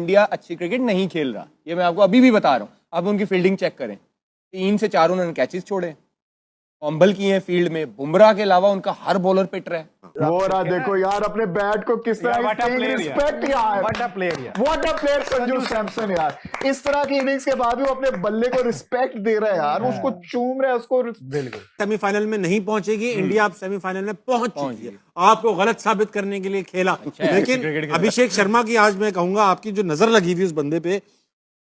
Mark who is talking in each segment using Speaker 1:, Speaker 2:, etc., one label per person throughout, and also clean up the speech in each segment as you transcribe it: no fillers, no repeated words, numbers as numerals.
Speaker 1: India अच्छी cricket नहीं खेल रहा, ये मैं आपको अभी भी बता रहा हूँ। आप उनकी फील्डिंग चेक करें, 3 से 4 उन्होंने कैचेस छोड़े, फंबल किए हैं फील्ड में। बुमराह के अलावा उनका हर बॉलर पिट रहा है।
Speaker 2: वो रहा देखो यार अपने बैट को किस तरह रिस्पेक्ट यार, what a player Sanju Samson यार। इस तरह की इनिंग्स के बाद भी वो अपने बल्ले को रिस्पेक्ट दे रहा है यार, उसको चूम रहा है उसको। बिल्कुल
Speaker 3: सेमीफाइनल में नहीं पहुंचेगी इंडिया, अब सेमीफाइनल में पहुंच चुकी है। आपको गलत साबित करने के लिए खेला। लेकिन अभिषेक शर्मा की आज मैं कहूंगा आपकी जो नजर लगी हुई उस बंदे पे,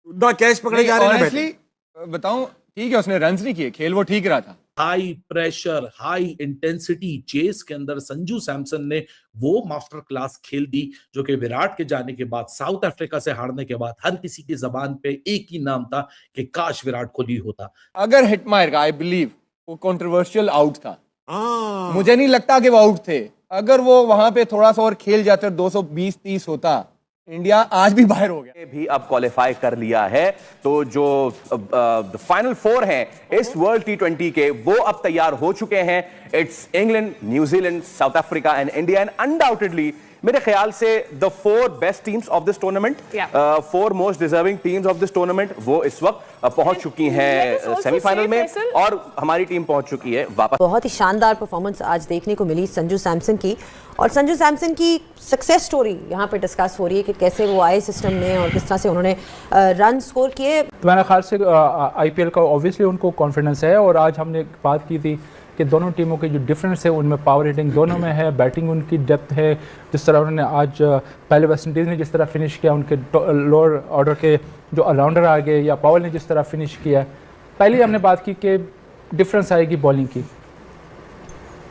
Speaker 3: ना कैच पकड़े जा रहे हैं।
Speaker 1: बताऊं, ठीक है उसने रन्स नहीं किए, खेल वो ठीक रहा था।
Speaker 4: High pressure, high intensity chase के अंदर संजू सैमसन ने वो मास्टर क्लास खेल दी जो कि विराट के जाने के बाद, साउथ अफ्रीका से हारने के बाद हर किसी की जबान पे एक ही नाम था कि काश विराट कोहली होता।
Speaker 1: अगर हिटमायर का आई बिलीव वो कंट्रोवर्शियल आउट था, मुझे नहीं लगता कि वो आउट थे। अगर वो वहां पे थोड़ा सा और खेल जाते 220-30 होता, इंडिया आज भी बाहर हो गया।
Speaker 5: भी अब क्वालिफाई कर लिया है, तो जो फाइनल 4 हैं इस वर्ल्ड T20 के, वो अब तैयार हो चुके हैं। It's England, New Zealand, south Africa and India. And undoubtedly मेरे ख्याल से the 4 best teams of this tournament, 4 most deserving teams of this tournament, वो इस वक्त पहुंच चुकी हैं सेमीफाइनल में, और हमारी टीम पहुंच चुकी है वापस।
Speaker 6: बहुत ही शानदार परफॉर्मेंस आज देखने को मिली संजू सैमसन की, और संजू सैमसन की सक्सेस स्टोरी यहाँ पे डिस्कस हो रही है कि कैसे वो आए सिस्टम में और किस तरह से उन्होंने रन स्कोर किए।
Speaker 7: तो मेरे ख्याल से IPL का ऑब्वियसली उनको कॉन्फिडेंस है, और आज हमने बात की थी कि दोनों टीमों के जो डिफरेंस है उनमें पावर हिटिंग दोनों में है, बैटिंग उनकी डेप्थ है। जिस तरह उन्होंने आज पहले वेस्ट इंडीज़ ने जिस तरह फिनिश किया, उनके लोअर ऑर्डर के जो ऑलराउंडर आ गए, या पावल ने जिस तरह फिनिश किया। पहले हमने बात की कि डिफरेंस आएगी बॉलिंग की।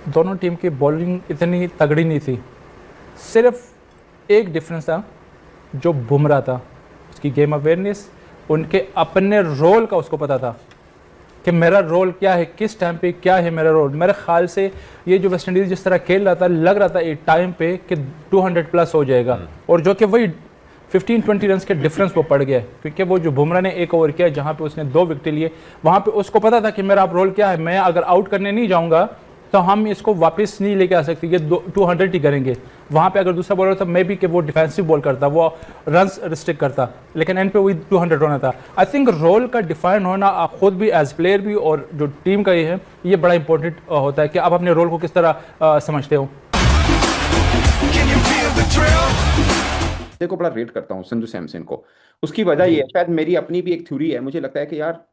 Speaker 7: दोनों टीम की बॉलिंग इतनी तगड़ी नहीं थी, सिर्फ एक डिफरेंस था जो बुमराह था, उसकी गेम अवेयरनेस, उनके अपने रोल का उसको पता था कि मेरा रोल क्या है, किस टाइम पे क्या है मेरा रोल। मेरे ख्याल से ये जो वेस्ट इंडीज़ जिस तरह खेल रहा था, लग रहा था एक टाइम पे कि 200 प्लस हो जाएगा, और जो कि वही 15-20 रन के डिफरेंस वो पड़ गया, क्योंकि वो जो बुमराह ने एक ओवर किया जहाँ पे उसने 2 विकेट लिए, वहाँ पे उसको पता था कि मेरा अब रोल क्या है। मैं अगर आउट करने नहीं जाऊँगा तो हम इसको वापस नहीं लेके आ सकते, ये 200 ही करेंगे। वहाँ पे अगर दूसरा बॉलर था, मे बी कि वो डिफेंसिव बॉल करता, वो रन्स रिस्ट्रिक्ट करता, लेकिन एंड पे वही 200 होना था। आई थिंक रोल का डिफाइन होना, आप खुद भी एज प्लेयर भी और जो टीम का ये है, ये बड़ा इंपॉर्टेंट होता है कि आप अपने रोल को किस तरह समझते हो।
Speaker 8: को बड़ा रेट करता हूँ संजू सैमसन को। उसकी वजह ये है, शायद मेरी अपनी भी एक थ्योरी है, मुझे लगता है कि यार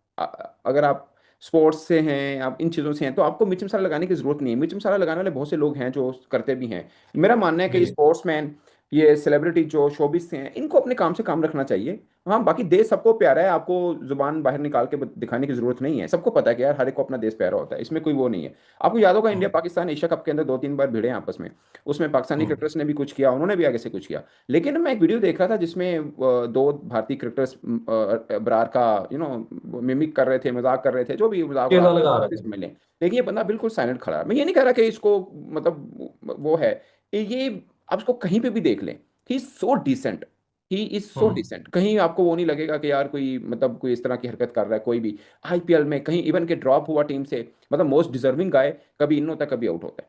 Speaker 8: अगर आप स्पोर्ट्स से हैं, आप इन चीज़ों से हैं, तो आपको मिर्च मसाला लगाने की ज़रूरत नहीं है। मिर्च मसाला लगाने वाले बहुत से लोग हैं जो करते भी हैं। मेरा मानना है कि स्पोर्ट्समैन, ये सेलिब्रिटी जो शोबिस से हैं, इनको अपने काम से काम रखना चाहिए। हाँ, बाकी देश सबको प्यारा है, आपको जुबान बाहर निकाल के दिखाने की जरूरत नहीं है। सबको पता है कि यार हर एक को अपना देश प्यारा होता है, इसमें कोई वो नहीं है। आपको याद होगा इंडिया पाकिस्तान एशिया कप के अंदर 2-3 बार भिड़े आपस में, उसमें पाकिस्तानी क्रिकेटर्स ने भी कुछ किया, उन्होंने भी आगे से कुछ किया। लेकिन मैं एक वीडियो देख रहा था जिसमें 2 भारतीय क्रिकेटर्स बरार का मिमिक कर रहे थे, मजाक कर रहे थे, जो भी मजाक मिले, लेकिन ये बंदा बिल्कुल साइलेंट खड़ा है। मैं ये नहीं कह रहा कि इसको मतलब वो है, ये आप इसको कहीं पे भी देख लें, he is so decent, he is so decent. कहीं आपको वो नहीं लगेगा कि यार कोई मतलब कोई इस तरह की हरकत कर रहा है। कोई भी IPL में कहीं इवन के ड्रॉप हुआ टीम से, मतलब मोस्ट डिजर्विंग गाय, कभी इन होता है कभी आउट होता है,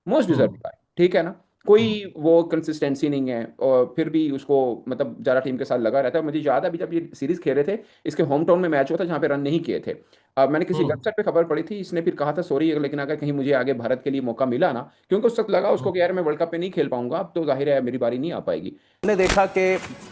Speaker 8: मोस्ट डिजर्विंग गाय, ठीक है ना, कोई वो कंसिस्टेंसी नहीं है, और फिर भी उसको मतलब ज़्यादा टीम के साथ लगा रहता है। मुझे याद है अभी जब ये सीरीज खेल रहे थे, इसके होम टाउन में मैच हुआ था जहाँ पे रन नहीं किए थे। मैंने किसी वेबसाइट पे खबर पढ़ी थी, इसने फिर कहा था सॉरी, लेकिन अगर कहीं मुझे आगे भारत के लिए मौका मिला ना, क्योंकि उस वक्त लगा उसको कि यार मैं वर्ल्ड कप में नहीं खेल पाऊंगा, अब तो जाहिर है मेरी बारी नहीं आ पाएगी।
Speaker 5: हमने देखा कि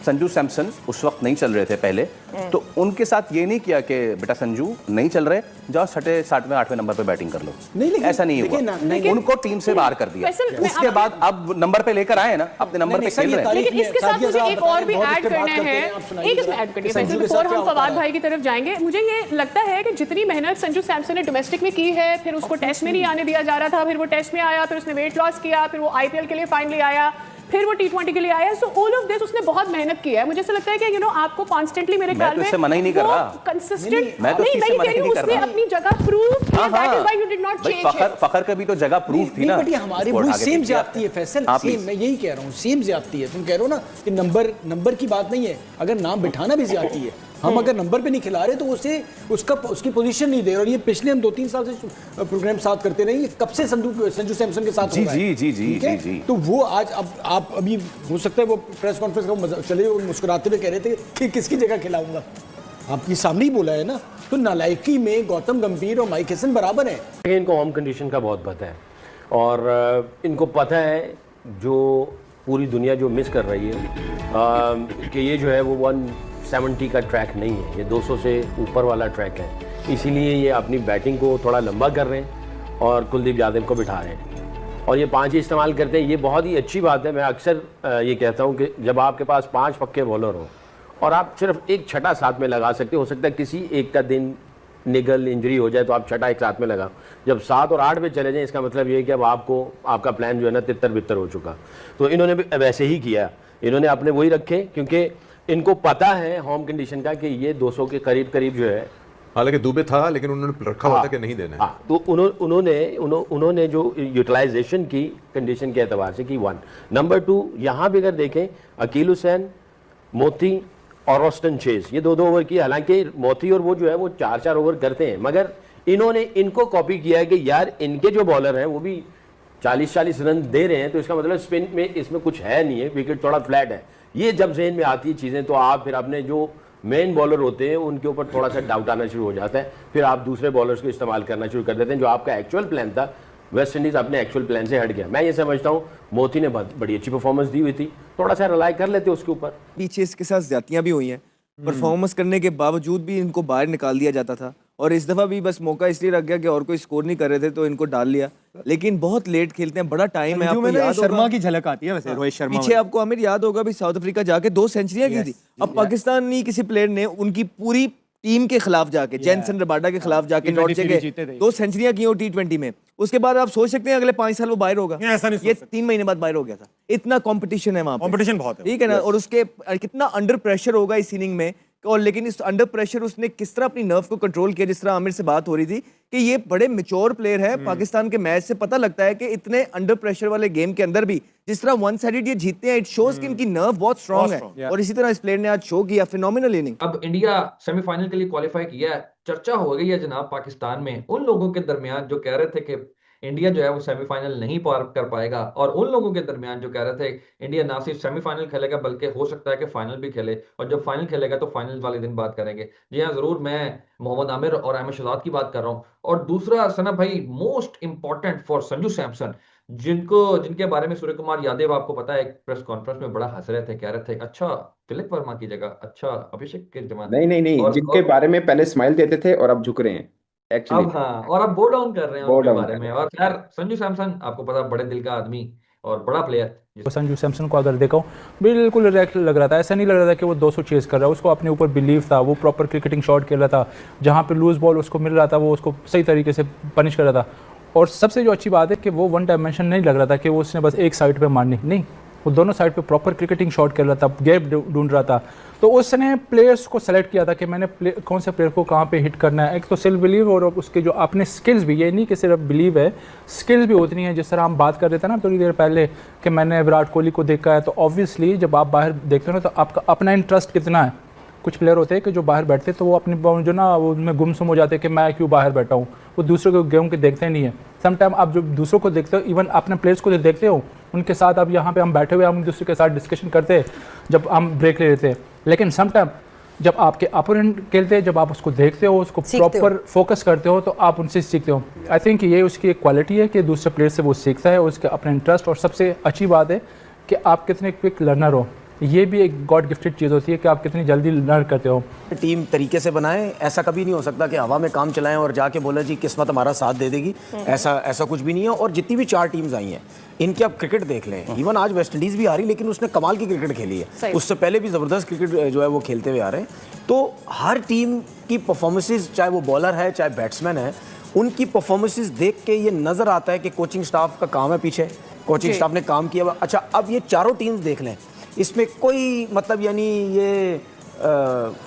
Speaker 5: संजू सैमसन उस वक्त नहीं चल रहे थे पहले, तो उनके साथ ये नहीं किया कि बेटा संजू नहीं चल रहे, जाओ 6वें 7वें 8वें नंबर पे बैटिंग कर लो, नहीं, ऐसा नहीं हुआ। उनको टीम से बाहर कर दिया, उसके बाद अब नंबर पे लेकर आए ना, अपने नंबर पे खेल रहे हैं।
Speaker 9: लेकिन इसके साथ मुझे एक और भी ऐड करना है, एक इसमें ऐड करिए फैसल, बिफोर हम फवाद भाई की तरफ जाएंगे। मुझे ये लगता है कि जितनी मेहनत संजू सैमसन ने डोमेस्टिक में की है, फिर उसको टेस्ट में नहीं आने दिया जा रहा था, फिर वो टेस्ट में आया, फिर उसने वेट लॉस किया, फिर वो IPL के लिए फाइनली आया, फिर वो T20 के लिए आया। सो ऑल ऑफ दिस उसने बहुत मेहनत की है। मुझे ऐसा लगता है कि आपको कॉन्स्टेंटली मेरे ख्याल में
Speaker 5: मैं तो मना ही नहीं कर रहा,
Speaker 9: कंसिस्टेंट
Speaker 5: मैं तो इससे मना ही नहीं कर रहा,
Speaker 9: अपनी जगह प्रूव किया, that is why you did not change.
Speaker 5: Fakhar का भी तो जगह प्रूव थी ना,
Speaker 10: बट ये हमारी वो सेम ज्यादती है फैसल, सेम मैं यही कह रहा हूँ, सेम ज्यादती है। तुम कह रहे हो ना कि नंबर की बात नहीं है, अगर नाम बिठाना भी ज्यादती है, हम अगर नंबर पे नहीं खिला रहे तो उसकी पोजीशन नहीं दे रहे। और ये पिछले हम 2-3 साल से प्रोग्राम साथ करते रहे, ये कब से संजू सैमसन के साथ हो रहा है।
Speaker 5: जी।
Speaker 10: तो वो आज अब आप अभी हो सकता है वो प्रेस कॉन्फ्रेंस का चले मुस्कुराते हुए कह रहे थे कि किसकी जगह खिलाऊंगा, आपके सामने ही बोला है ना। तो नालायकी में गौतम गंभीर और माइक हेसन बराबर है।
Speaker 11: इनको होम कंडीशन का बहुत पता है और इनको पता है जो पूरी दुनिया जो मिस कर रही है कि ये जो है वो 170 का ट्रैक नहीं है, ये 200 से ऊपर वाला ट्रैक है। इसीलिए ये अपनी बैटिंग को थोड़ा लंबा कर रहे हैं और कुलदीप यादव को बिठा रहे हैं और ये 5 ही इस्तेमाल करते हैं। ये बहुत ही अच्छी बात है। मैं अक्सर ये कहता हूँ कि जब आपके पास 5 पक्के बॉलर हो और आप सिर्फ एक छठा साथ में लगा सकते हो सकता है किसी एक का दिन निगल इंजरी हो जाए तो आप छठा एक साथ में लगाओ। जब 7 और 8 पे चले जाएं इसका मतलब ये है कि अब आपका प्लान जो है ना तितर बितर हो चुका। तो इन्होंने भी वैसे ही किया, इन्होंने अपने वही रखे क्योंकि इनको पता है होम कंडीशन का कि ये 200 के करीब जो है।
Speaker 12: हालांकि दुबे था लेकिन उन्होंने रखा हुआ था कि नहीं देना है।
Speaker 11: तो उन्होंने जो यूटिलाइजेशन की कंडीशन के एतबार से की 1। नंबर 2 यहाँ भी अगर देखें अकील हुसैन, मोती और ऑस्टन चेज ये 2-2 ओवर की। हालांकि मोती और वो जो है वो 4-4 ओवर करते हैं मगर इन्होंने इनको कॉपी किया है कि यार इनके जो बॉलर हैं वो भी 40-40 रन दे रहे हैं तो इसका मतलब स्पिन में इसमें कुछ है नहीं है, विकेट थोड़ा फ्लैट है। ये जब जहन में आती है चीज़ें तो आप फिर अपने जो मेन बॉलर होते हैं उनके ऊपर थोड़ा सा डाउट आना शुरू हो जाता है, फिर आप दूसरे बॉलर्स को इस्तेमाल करना शुरू कर देते हैं। जो आपका एक्चुअल प्लान था वेस्ट इंडीज अपने एक्चुअल प्लान से हट गया। मैं ये समझता हूँ मोती ने बड़ी अच्छी परफॉर्मेंस दी हुई थी, थोड़ा सा रिलाई कर लेते उसके ऊपर।
Speaker 1: पीछे इसके साथ ज्यादतियां भी हुई हैं, परफॉर्मेंस करने के बावजूद भी इनको बाहर निकाल दिया जाता था और इस दफा भी बस मौका इसलिए रख गया कि और कोई स्कोर नहीं कर रहे थे तो इनको डाल लिया। लेकिन बहुत लेट खेलते हैं, बड़ा टाइम है। आपको याद
Speaker 13: शर्मा की झलक आती है वैसे, रोहित शर्मा
Speaker 1: पीछे आपको आमिर याद होगा भी साउथ अफ्रीका जाके 2 सेंचुरियां की थी। अब पाकिस्तानी किसी प्लेयर ने उनकी पूरी टीम के खिलाफ जाके जेनसन रबाडा के खिलाफ जाके डॉट के 2 सेंचुरियां की हो T20 में। उसके बाद आप सोच सकते हैं अगले 5 साल वो बाहर होगा। ये 3 महीने बाद बाहर हो गया था। इतना कंपटीशन है वहां पे,
Speaker 3: कंपटीशन बहुत है,
Speaker 1: ठीक है ना। और उसके कितना अंडर प्रेशर होगा इस इनिंग में। और लेकिन इस अंडर प्रेशर उसने किस तरह अपनी नर्व को कंट्रोल किया। जिस तरह आमिर से बात हो रही थी कि ये बड़े मैच्योर प्लेयर है। पाकिस्तान के मैच से पता लगता है कि इतने अंडर प्रेशर वाले गेम के अंदर भी जिस तरह वन साइडेड ये जीतते हैं, इट शोज कि इनकी नर्व बहुत स्ट्रांग है। और इसी तरह इस प्लेयर ने आज शो किया, फिनोमिनल इनिंग।
Speaker 14: अब इंडिया सेमीफाइनल के लिए क्वालिफाई किया है, चर्चा हो गई है जनाब पाकिस्तान में उन लोगों के दरमियान जो कह रहे थे कि इंडिया जो है वो सेमीफाइनल नहीं पार कर पाएगा और उन लोगों के दरमियान जो कह रहे थे इंडिया ना सिर्फ सेमीफाइनल खेलेगा बल्कि हो सकता है कि फाइनल भी खेले और जब फाइनल खेलेगा तो फाइनल वाले दिन बात करेंगे। जी हाँ जरूर, मैं मोहम्मद आमिर और अहमद शहजाद की बात कर रहा हूँ। और दूसरा सना भाई most important for Sanju Samson जिनके बारे में सूर्य कुमार यादव आपको पता है प्रेस कॉन्फ्रेंस में बड़ा हंस रहे थे, कह रहे थे अच्छा तिलक वर्मा की जगह अच्छा अभिषेक के जमाने
Speaker 8: नहीं जिनके बारे में पहले स्माइल देते थे और अब झुक रहे हैं एक्चुअली।
Speaker 14: अब हाँ, और अब बो डाउन कर रहे हैं उनके बारे में। और यार संजू सैमसन आपको पता बड़े दिल का आदमी और बड़ा प्लेयर।
Speaker 7: संजू सैमसन को अगर देखो बिल्कुल रिलैक्स लग रहा था, ऐसा नहीं लग रहा था कि वो 200 चेज कर रहा है। उसको अपने ऊपर बिलीव था, वो प्रॉपर क्रिकेटिंग शॉट खेल रहा था, जहाँ पे लूज बॉल उसको मिल रहा था वो उसको सही तरीके से पनिश कर रहा था। और सबसे जो अच्छी बात है कि वो 1 डायमेंशन नहीं लग रहा था कि वो उसने बस एक साइड पे मारनी, नहीं, वो दोनों साइड पे प्रॉपर क्रिकेटिंग शॉट खेल रहा था, गैप ढूंढ रहा था। तो उसने प्लेयर्स को सेलेक्ट किया था कि मैंने कौन से प्लेयर को कहाँ पे हिट करना है। एक तो सेल्फ बिलीव और उसके जो अपने स्किल्स भी, ये नहीं कि सिर्फ बिलीव है, स्किल्स भी उतनी है। जिस तरह हम बात कर रहे थे ना थोड़ी देर पहले कि मैंने विराट कोहली को देखा है, तो ऑब्वियसली जब आप बाहर देखते हो ना तो आपका अपना इंटरेस्ट कितना है। कुछ प्लेयर होते हैं कि जो बाहर बैठते तो वो अपनी जो ना वो उनमें गुमसुम हो जाते हैं कि मैं क्यों बाहर बैठा हूँ, वो दूसरों के गेम के देखते नहीं है। समटाइम आप जो दूसरों को देखते हो, इवन अपने प्लेयर्स को जो देखते हो, उनके साथ अब यहाँ पे हम बैठे हुए हम दूसरे के साथ डिस्कशन करते हैं जब हम ब्रेक ले लेते हैं। लेकिन समटाइम जब आपके अपोनेंट खेलते हैं, जब आप उसको देखते हो, उसको प्रॉपर फोकस करते हो, तो आप उनसे सीखते हो। आई थिंक ये उसकी एक क्वालिटी है कि दूसरे प्लेयर से वो सीखता है, उसके अपने इंटरेस्ट। और सबसे अच्छी बात है कि आप कितने क्विक लर्नर हो। ये भी एक गॉड गिफ्टेड चीज़ होती है कि आप कितनी जल्दी लर्न करते हो।
Speaker 10: टीम तरीके से बनाए, ऐसा कभी नहीं हो सकता कि हवा में काम चलाएं और जाके बोले जी किस्मत हमारा साथ दे देगी, ऐसा कुछ भी नहीं है। और जितनी भी 4 टीम्स आई हैं इनके आप क्रिकेट देख लें, इवन आज वेस्ट इंडीज़ भी आ रही लेकिन उसने कमाल की क्रिकेट खेली है, उससे पहले भी ज़बरदस्त क्रिकेट जो है वो खेलते हुए आ रहे हैं। तो हर टीम की परफॉर्मेंसेज, चाहे वो बॉलर है चाहे बैट्समैन है, उनकी परफॉर्मेंसेज देख के ये नज़र आता है कि कोचिंग स्टाफ का काम है, पीछे कोचिंग स्टाफ ने काम किया। अच्छा, अब ये चारों टीम्स देख लें, इसमें कोई मतलब यानी ये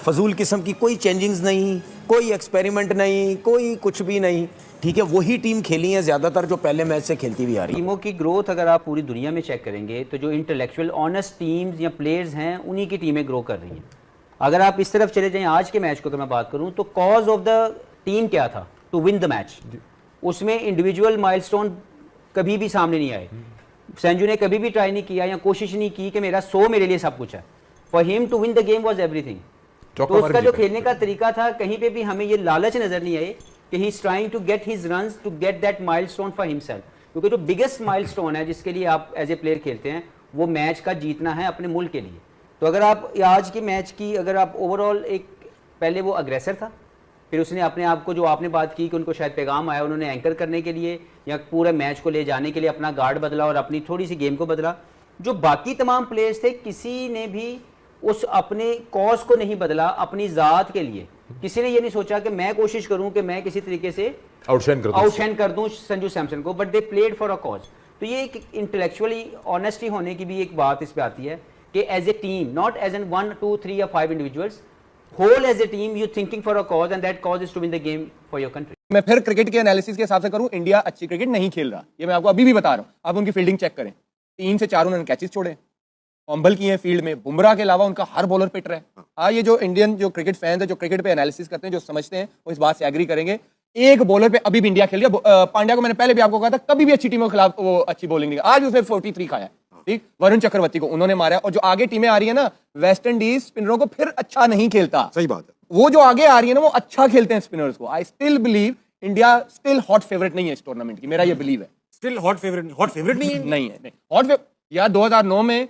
Speaker 10: फजूल किस्म की कोई चेंजिंग्स नहीं, कोई एक्सपेरिमेंट नहीं, कोई कुछ भी नहीं, ठीक है। वही टीम खेली है ज़्यादातर जो पहले मैच से खेलती हुई आ रही है।
Speaker 15: टीमों की ग्रोथ अगर आप पूरी दुनिया में चेक करेंगे तो जो इंटेलेक्चुअल ऑनेस्ट टीम्स या प्लेयर्स हैं उन्हीं की टीमें ग्रो कर रही हैं। अगर आप इस तरफ चले जाएं आज के मैच को अगर मैं बात करूं तो कॉज ऑफ द टीम क्या था टू विन द मैच, उसमें इंडिविजुअल माइलस्टोन कभी भी सामने नहीं आए। संजू ने कभी भी ट्राई नहीं किया या कोशिश नहीं की कि मेरा 100 मेरे लिए सब कुछ है। For him to win the game was everything. तो उसका जो खेलने का तरीका था, कहीं पे भी हमें ये लालच नजर नहीं आई कि he is trying to get his runs to get that milestone for himself, क्योंकि जो बिगेस्ट माइलस्टोन है जिसके लिए आप एज ए प्लेयर खेलते हैं वो मैच का जीतना है अपने मुल्क के लिए। तो अगर आप आज के मैच की अगर आप ओवरऑल एक, पहले वो अग्रेसर था, फिर उसने अपने आप को, जो आपने बात की कि उनको शायद पैगाम आया, उन्होंने एंकर करने के लिए या पूरे मैच को ले जाने के लिए अपना गार्ड बदला और अपनी थोड़ी सी गेम को बदला। जो बाकी तमाम प्लेयर्स थे किसी ने भी उस अपने कॉज को नहीं बदला अपनी ज़ात के लिए। किसी ने ये नहीं सोचा कि मैं कोशिश करूं कि मैं किसी तरीके से आउटशाइन कर दूं संजू सैमसन को, but they played for a cause. तो ये एक इंटेलेक्चुअली ऑनेस्टी होने की भी एक बात इस पे आती है कि as a team, not as an 1, 2, 3 या 5 individuals, whole as a team you thinking for a cause and that cause is to win the game for your country।
Speaker 1: मैं फिर क्रिकेट के एनालिसिस के हिसाब से करूं, इंडिया अच्छी क्रिकेट नहीं खेल रहा, ये मैं आपको अभी भी बता रहा हूं। आप उनकी फील्डिंग चेक करें, 3 से 4 उन्होंने कैचेस छोड़े, फंबल किए हैं फील्ड में, बुमराह के अलावा उनका हर बॉलर पिट रहा है। हाँ, ये जो इंडियन जो क्रिकेट फैंस है, जो क्रिकेट पे एनालिसिस करते हैं, जो समझते हैं, वो इस बात से एग्री करेंगे। एक बॉलर पे अभी भी इंडिया खेल रहा। पांड्या को मैंने पहले भी आपको कहा था, कभी भी अच्छी टीमों के खिलाफ वो अच्छी बॉलिंग नहीं, आज उसने 43 खाया, ठीक। वरुण चक्रवर्ती को उन्होंने मारा। और जो आगे टीमें आ रही है ना, वेस्ट इंडीज स्पिनरों को फिर अच्छा नहीं खेलता।
Speaker 3: सही बात है।
Speaker 1: वो जो आगे आ रही है ना, वो अच्छा खेलते हैं स्पिनर्स को। I still believe India still hot favourite नहीं है इस टूर्नामेंट की, मेरा ये बिलीव है।
Speaker 3: स्टिल हॉट फेवरेट नहीं है?
Speaker 1: नहीं है। हॉट यार 2009 में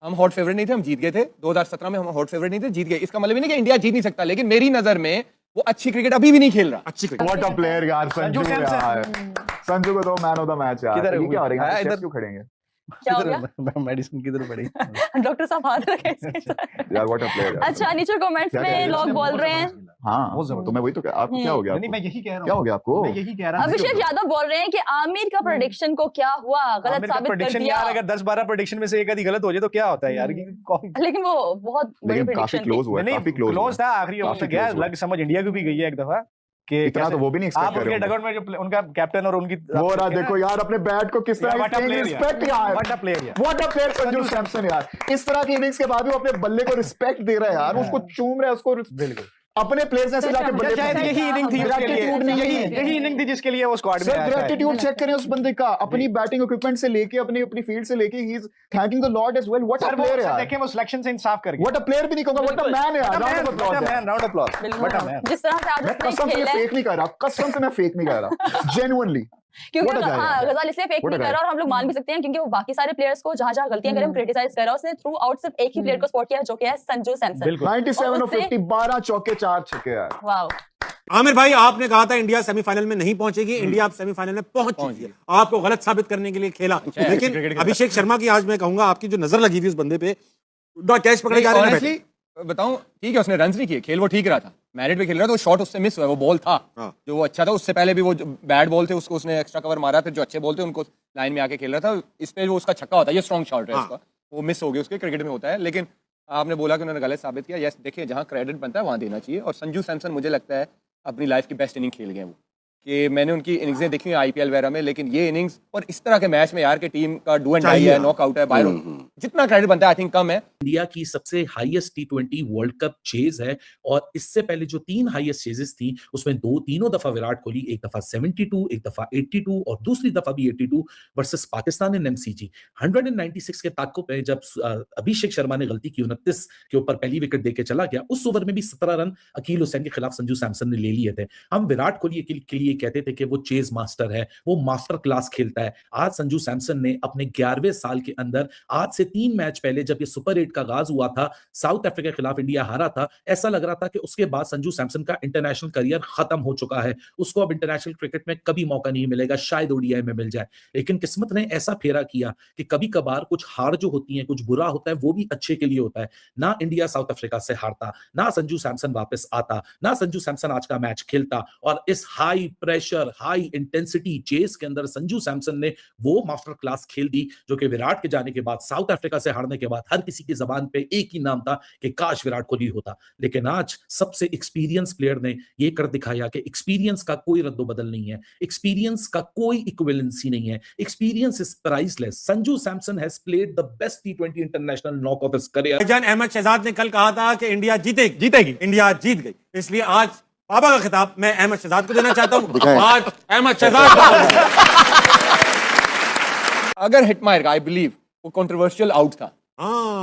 Speaker 1: हम हॉट फेवरेट नहीं थे, हम जीत गए थे। 2017 में हम हॉट फेवरेट नहीं थे, जीत गए। इसका मतलब नहीं कि इंडिया जीत नहीं सकता, लेकिन मेरी नजर में वो अच्छी क्रिकेट अभी भी नहीं खेल रहा।
Speaker 3: अच्छी क्रिकेट।
Speaker 2: व्हाट अ प्लेयर यार संजू यार। संजू को तो मैन ऑफ द मैच यार।
Speaker 16: किधर
Speaker 2: ये क्या हो रहा है?
Speaker 16: इधर
Speaker 2: क्यों खड़ेंगे?
Speaker 17: क्या हो गया?
Speaker 16: मेडिसिन किधर पड़ी?
Speaker 17: डॉक्टर साहब हाथ रखे इसके साथ।
Speaker 2: यार व्हाट अ प्लेयर।
Speaker 17: अच्छा, नीचे कमेंट्स में लोग बोल रहे हैं।
Speaker 2: हाँ, तो मैं वही तो आपको क्या हो गया?
Speaker 16: नहीं, मैं यही कह रहा हूँ।
Speaker 2: क्या हो गया आपको?
Speaker 16: मैं यही कह रहा हूँ।
Speaker 17: अभिषेक यादव बोल रहे हैं कि आमिर का प्रेडिक्शन को क्या हुआ, गलत साबित कर दिया।
Speaker 16: यार अगर 10-12 प्रेडिक्शन में से एक आधी गलत हो जाए तो क्या होता है यार?
Speaker 17: लेकिन वो बहुत बड़ी प्रेडिक्शन थी।
Speaker 2: क्लोज हुआ, काफी
Speaker 16: क्लोज था। आखिरी ओवर तक गया, लग समझ इंडिया को भी गई है एक दफा कि
Speaker 2: इतना तो वो भी नहीं एक्सपेक्ट कर रहे।
Speaker 16: आप उनके डगआउट में जो उनका कैप्टन और उनकी
Speaker 2: वो रहा, देखो यार अपने बैट को किस तरह रिस्पेक्ट यार।
Speaker 16: What a player
Speaker 2: Sanju Samson यार। इस तरह की इनिंग्स के बाद भी अपने बल्ले को रिस्पेक्ट दे रहा है यार, उसको चूम रहा है, उसको बिल्कुल अपने प्लेयर्स ने जाके बल्ले।
Speaker 16: शायद यही इनिंग थी उसके लिए, यही इनिंग थी जिसके लिए वो स्क्वाड में आया।
Speaker 2: ग्रेटिट्यूड चेक करें उस बंदे का, अपनी बैटिंग इक्विपमेंट से लेके अपनी फील्ड से लेके, he is thanking the lord as well. What a player यार।
Speaker 16: देखें वो सिलेक्शन से इंसाफ कर गया।
Speaker 2: व्हाट अ प्लेयर भी नहीं कहूंगा, व्हाट अ मैन यार। Round of applause.
Speaker 16: What a man.
Speaker 17: जिस तरह से आज
Speaker 2: कसम से फेक नहीं कर रहा, कसम से मैं फेक नहीं कर रहा, जेन्युइनली।
Speaker 17: क्योंकि गजाल इसलिए फेक नहीं कर रहा, और हम लोग मान भी सकते हैं क्योंकि वो बाकी सारे प्लेयर्स को जहां जहां गलतियां करे क्रिटिसाइज कर रहा है। उसने थ्रू आउट सिर्फ एक ही प्लेयर को स्पॉट किया जो कि है संजू सैमसन।
Speaker 2: 97 ऑफ 50, 12 चौके 4 छक्के यार।
Speaker 17: वाओ।
Speaker 3: आमिर भाई, आपने कहा था इंडिया सेमीफाइनल में नहीं पहुंचेगी, इंडिया अब सेमीफाइनल में पहुंच चुकी है। आपको गलत साबित करने के लिए खेला, लेकिन अभिषेक शर्मा की आज मैं कहूंगा आपकी जो नजर लगी हुई उस बंदे पे, कैच पकड़े जा रहे हैं।
Speaker 1: बताऊं, ठीक है उसने रन नहीं किए, खेल वो ठीक रहा था, मेरिट पे खेल रहा था, वो शॉट उससे मिस हुआ, वो बॉल था जो वो अच्छा था। उससे पहले भी वो बैड बॉल थे उसको उसने एक्स्ट्रा कवर मारा, फिर जो अच्छे बॉल थे उनको लाइन में आके खेल रहा था। इस पे वो उसका छक्का होता है, ये स्ट्रॉन्ग शॉट है उसका, वो मिस हो गया, उसके क्रिकेट में होता है। लेकिन आपने बोला कि उन्होंने गलत साबित किया। यस, देखिए जहाँ क्रेडिट बनता है वहाँ देना चाहिए। और संजू सैमसन मुझे लगता है अपनी लाइफ की बेस्ट इनिंग खेल गए वो, कि मैंने उनकी इनिंग्सें देखी हैं आईपीएल वगैरह में, लेकिन ये इनिंग्स और इस तरह के मैच में यार के टीम का डू एंड डाई है, नॉकआउट है, बाहर जितना क्रेडिट बनता है आई थिंक कम है।
Speaker 4: इंडिया की सबसे highest T20 world cup chase है, और इससे पहले जो 3 हाईएस्ट चेजेस थी उसमें तीनों दफा विराट कोहली, एक दफा 72, एक दफा 82 और दूसरी दफा भी 82 वर्सेस पाकिस्तान इन MCG। 196 के ताक्को पे जब अभिषेक शर्मा ने गलती की, 29 के ऊपर पहली विकेट देके चला गया, उस ओवर में भी 17 रन अकील हुसैन के खिलाफ संजू सैमसन ने ले लिए थे। हम विराट कोहली के लिए कहते थे कि वो चेज मास्टर है, वो मास्टर क्लास खेलता है। आज संजू सैमसन ने अपने 11वें साल के अंदर, आज से 3 मैच पहले जब ये सुपर 8 का आगाज हुआ था, साउथ अफ्रीका के खिलाफ इंडिया हारा था, ऐसा लग रहा था कि उसके बाद संजू सैमसन का इंटरनेशनल करियर खत्म हो चुका है, उसको अब इंटरनेशनल क्रिकेट में कभी मौका नहीं मिलेगा, शायद ओडीआई में मिल जाए। लेकिन किस्मत ने ऐसा फेरा किया कि कभी कभार कुछ हार जो होती है, कुछ बुरा होता है, वो भी अच्छे के लिए होता है। ना इंडिया साउथ अफ्रीका से हारता, ना संजू सैमसन वापस आता, ना संजू सैमसन आज का मैच खेलता, और इस high pressure, high intensity chase के अंदर संजू सैमसन ने वो मास्टर क्लास खेल दी जो कि विराट के जाने के बाद, साउथ अफ्रीका से हारने के बाद हर किसी की जबान पे एक ही नाम था कि काश विराट कोहली होता, लेकिन आज सबसे एक्सपीरियंस प्लेयर ने ये कर दिखाया कि एक्सपीरियंस का कोई रद्दोबदल नहीं है, एक्सपीरियंस का कोई इक्विवेलेंसी नहीं है, experience is priceless. Sanju Samson has played the best T20 international knock off his career.
Speaker 3: भाईजान अहमद शहजाद ने कल कहा था कि इंडिया जीतेगी, इंडिया जीत गई, इसलिए आज बाबा का खिताब मैं अहमद शहजाद को देना चाहता हूं। आज अहमद शहजाद
Speaker 1: अगर हिटमायर का आई बिलीव वो कंट्रोवर्शियल आउट था,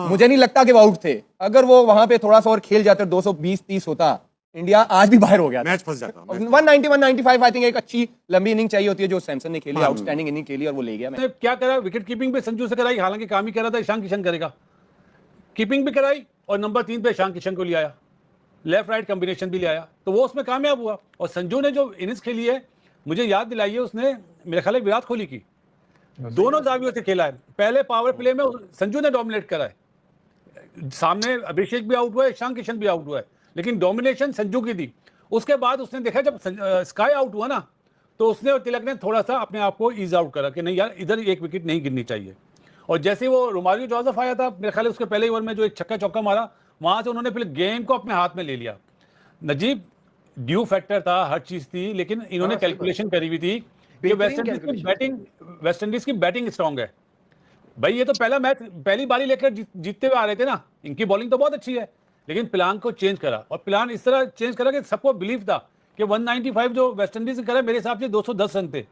Speaker 1: मुझे नहीं लगता कि वो आउट थे। अगर वो वहां पे थोड़ा सा और खेल जाते 220-30 होता, इंडिया आज भी बाहर हो गया,
Speaker 3: मैच फंस जाता।
Speaker 1: 190 195 आई थिंक एक अच्छी लंबी इनिंग चाहिए होती है जो सैमसन ने खेली, आउटस्टैंडिंग इनिंग खेली और वो ले गया।
Speaker 18: मैंने क्या करा, विकेट कीपिंग पे संजू से कराई, हालांकि काम ही कह रहा था ईशान किशन करेगा, कीपिंग भी कराई और नंबर 3 पे ईशान किशन को ले आया, लेफ्ट राइट कॉम्बिनेशन भी ले आया, तो वो उसमें कामयाब हुआ। और संजू ने जो इनिंग्स खेली है मुझे याद दिलाई है उसने मेरे ख्याल विराट कोहली की, दोनों जावियों से खेला है। पहले पावर प्ले में संजू ने डोमिनेट करा है, सामने अभिषेक भी आउट हुआ है, ईशान किशन भी आउट हुआ है, लेकिन डोमिनेशन संजू की दी। उसके बाद उसने देखा जब स्काई आउट हुआ ना, तो उसने और तिलक ने थोड़ा सा अपने आप को ईज आउट करा कि नहीं यार इधर एक विकेट नहीं गिरनी चाहिए। और जैसे वो रोमारियो जोसेफ आया था मेरे ख्याल उसके पहले ओवर में जो एक छक्का चौका मारा, वहां से उन्होंने फिर गेम को अपने हाथ में ले लिया। नजीब ड्यू फैक्टर था, हर चीज थी, लेकिन इन्होंने कैलकुलेशन करी हुई थी कि वेस्ट इंडीज की बैटिंग स्ट्रांग है। भाई ये तो पहला मैच पहली बारी लेकर जीतते हुए आ रहे थे ना, इनकी बॉलिंग तो बहुत अच्छी है, लेकिन प्लान को चेंज करा, और प्लान इस तरह चेंज करा कि सबको बिलीव था कि 195 जो वेस्ट इंडीज ने करा मेरे हिसाब से 210 रन थे।